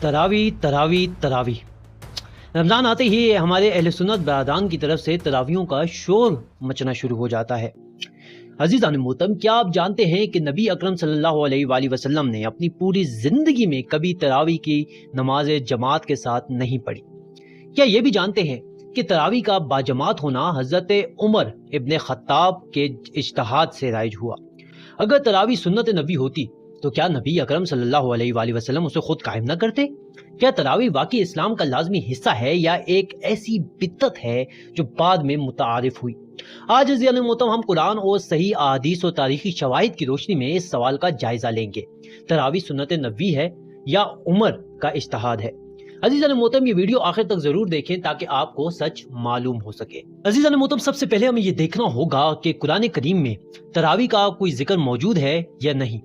तरावी तरावी तरावी। रमज़ान आते ही हमारे अहले सुन्नत बरादरान की तरफ से तरावियों का शोर मचना शुरू हो जाता है। अज़ीज़ान मोहतरम, क्या आप जानते हैं कि नबी अकरम सल्लल्लाहु अलैहि वसल्लम ने अपनी पूरी ज़िंदगी में कभी तरावी की नमाज जमात के साथ नहीं पढ़ी? क्या ये भी जानते हैं कि तरावी का बाजमात होना हज़रत उमर इब्न खत्ताब के इज्तिहाद से राइज हुआ? अगर तरावी सुन्नत नबी होती तो क्या नबी अकरम सल्लल्लाहु अलैहि वसल्लम उसे खुद कायम न करते? क्या तरावी वाकई इस्लाम का लाजमी हिस्सा है या एक ऐसी बिदअत है जो बाद में मुतारिफ हुई? आज इस मोहतरम हम कुरान और सही अहादीस और तारीखी शवाहिद की रोशनी में इस सवाल का जायजा लेंगे। तरावी सुन्नत नबी है या उमर का इज्तिहाद है? अजीज़ान मोहतरम, ये वीडियो आखिर तक जरूर देखें ताकि आपको सच मालूम हो सके। अजीज़ान मोहतरम, सबसे पहले हमें ये देखना होगा कि कुरान करीम में तरावी का कोई जिक्र मौजूद है या नहीं।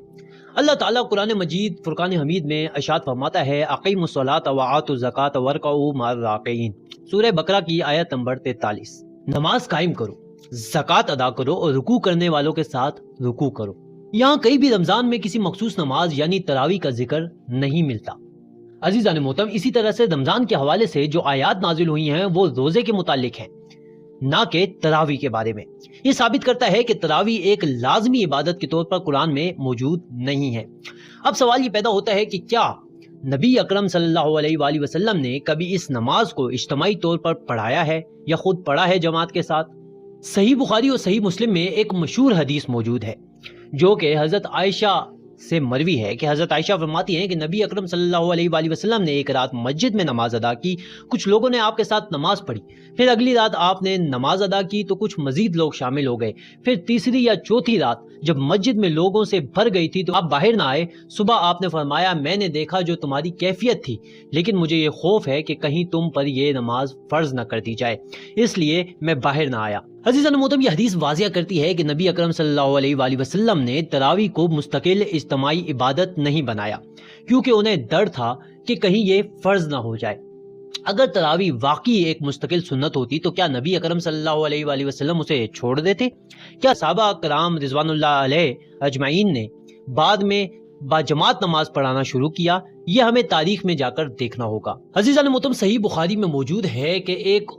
अल्लाह ताला कुरान मजीद फुरकान हमीद में इरशाद फरमाता है, अक़ीमुस्सलात व आतु ज़कात वरकऊ मअर राकिईन। सूरह बकरा की आयत नंबर 43। नमाज कायम करो, ज़कात अदा करो और रुकू करने वालों के साथ रुकू करो। यहाँ कहीं भी रमजान में किसी मखसूस नमाज यानी तरावी का जिक्र नहीं मिलता। अजीज़ान मोहतरम, इसी तरह से रमजान के हवाले से जो आयात नाजिल हुई हैं वो रोजे के मुतालिक हैं, ना कि तरावी के बारे में। ये साबित करता है कि तरावी एक लाजमी इबादत के तौर पर कुरान में मौजूद नहीं है। अब सवाल ये पैदा होता है कि क्या नबी अकरम सल्लल्लाहु अलैहि वसल्लम ने कभी इस नमाज को इज्तिमाई तौर पर पढ़ाया है या खुद पढ़ा है जमात के साथ? सही बुखारी और सही मुस्लिम में एक मशहूर हदीस मौजूद है जो कि हजरत आयशा से मरवी है कि हजरत आयशा फरमाती हैं कि नबी अकरम सल्लल्लाहु अलैहि वसल्लम ने एक रात मस्जिद में नमाज अदा की। कुछ लोगों ने आपके साथ नमाज पढ़ी। फिर अगली रात आपने नमाज अदा की तो कुछ मजीद लोग शामिल हो गए। फिर तीसरी या चौथी रात जब मस्जिद में लोगों से भर गई थी तो आप बाहर ना आए। सुबह आपने फरमाया, मैंने देखा जो तुम्हारी कैफियत थी, लेकिन मुझे ये खौफ है कि कहीं तुम पर यह नमाज फर्ज न कर दी जाए, इसलिए मैं बाहर ना आया। अज़ीज़ान मोहतरम, यह हदीस वाज़िया करती है कि नबी अकरम सल्लल्लाहु अलैहि वसल्लम ने तरावी को मुस्तकिल इज्तिमाई इबादत नहीं बनाया, क्योंकि उन्हें डर था कि कहीं ये फर्ज ना हो जाए। अगर तरावी वाकई एक मुस्तकिल सुन्नत होती तो क्या नबी अकरम सल्लल्लाहु अलैहि वसल्लम उसे छोड़ देते? क्या सहाबा कराम रिज़वानुल्लाह अलैहि अजमाइन ने बाद में बाजमात नमाज पढ़ाना शुरू किया? यह हमें तारीख में जाकर देखना होगा। अज़ीज़ान मोहतरम, सही बुखारी में मौजूद है कि एक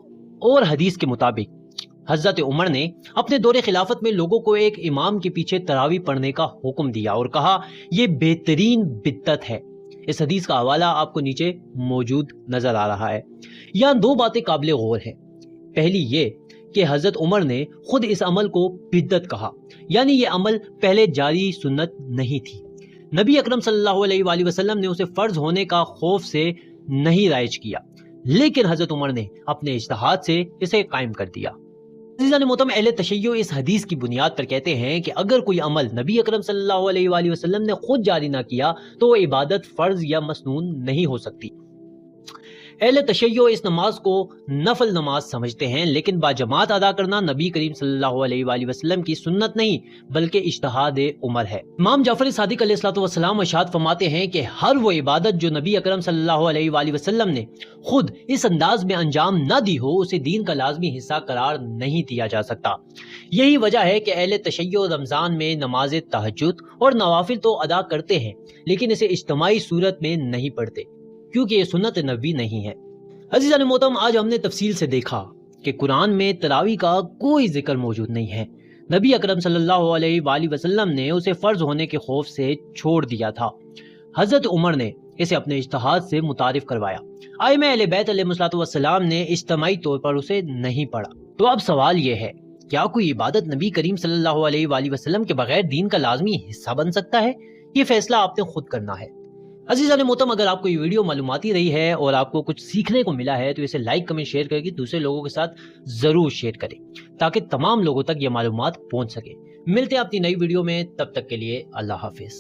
और हदीस के मुताबिक हजरत उमर ने अपने दौरे खिलाफत में लोगों को एक इमाम के पीछे तरावी पढ़ने का हुक्म दिया और कहा, यह बेहतरीन बिद्दत है। इस हदीस का हवाला आपको नीचे मौजूद नजर आ रहा है। यहाँ दो बातें काबिल गौर हैं। पहली ये कि हजरत उमर ने खुद इस अमल को बिद्दत कहा, यानी ये अमल पहले जारी सुन्नत नहीं थी। नबी अकरम सल्लल्लाहु अलैहि वसल्लम ने उसे फर्ज होने का खौफ से नहीं राइज किया, लेकिन हजरत उमर ने अपने इज्तिहाद से इसे कायम कर दिया। अज़ीज़ान मोहतरम, अहले तशय्यो इस हदीस की बुनियाद पर कहते हैं कि अगर कोई अमल नबी अकरम सल्लल्लाहु अलैहि वसल्लम ने खुद जारी ना किया तो वो इबादत फर्ज या मसनून नहीं हो सकती। अहले तशय्यो इस नमाज को नफल नमाज समझते हैं, लेकिन बाजमात अदा करना नबी करीम सल्लल्लाहु अलैहि वसल्लम की सुन्नत नहीं बल्कि इज्तिहाद उमर है। इमाम जाफर सादिक अलैहिस्सलाम इरशाद फरमाते हैं कि हर वो इबादत जो नबी अकरम सल्लल्लाहु अलैहि वसल्लम ने खुद इस अंदाज में अंजाम न दी हो उसे दीन का लाजमी हिस्सा करार नहीं दिया जा सकता। यही वजह है कि अहले तशय्यो रमजान में नमाज तहज्जुद और नवाफिल तो अदा करते हैं, लेकिन इसे इज्तिमाई सूरत में नहीं पढ़ते क्योंकि ये सुन्नत नबी नहीं है। अज़ीज़ान मोहतरम, आज हमने तफसील से देखा कि कुरान में तरावी का कोई जिक्र मौजूद नहीं है। नबी अकरम सल्लल्लाहु अलैहि वसल्लम ने उसे फर्ज होने के खौफ से छोड़ दिया था। हजरत उमर ने इसे अपने इज्तिहाद से मुतारिफ करवाया। आइम्मा अहले बैत अलैहिस्सलाम ने इज्तिमाई तौर पर उसे नहीं पढ़ा। तो अब सवाल यह है, क्या कोई इबादत नबी करीम सल्लल्लाहु अलैहि वसल्लम के बगैर दीन का लाजमी हिस्सा बन सकता है? ये फैसला आपने खुद करना है। अज़ीज़ान मोहतरम, अगर आपको ये वीडियो मालूमाती रही है और आपको कुछ सीखने को मिला है तो इसे लाइक कमेंट शेयर करके दूसरे लोगों के साथ जरूर शेयर करें ताकि तमाम लोगों तक ये मालूमात पहुंच सके। मिलते हैं अपनी नई वीडियो में, तब तक के लिए अल्लाह हाफिज।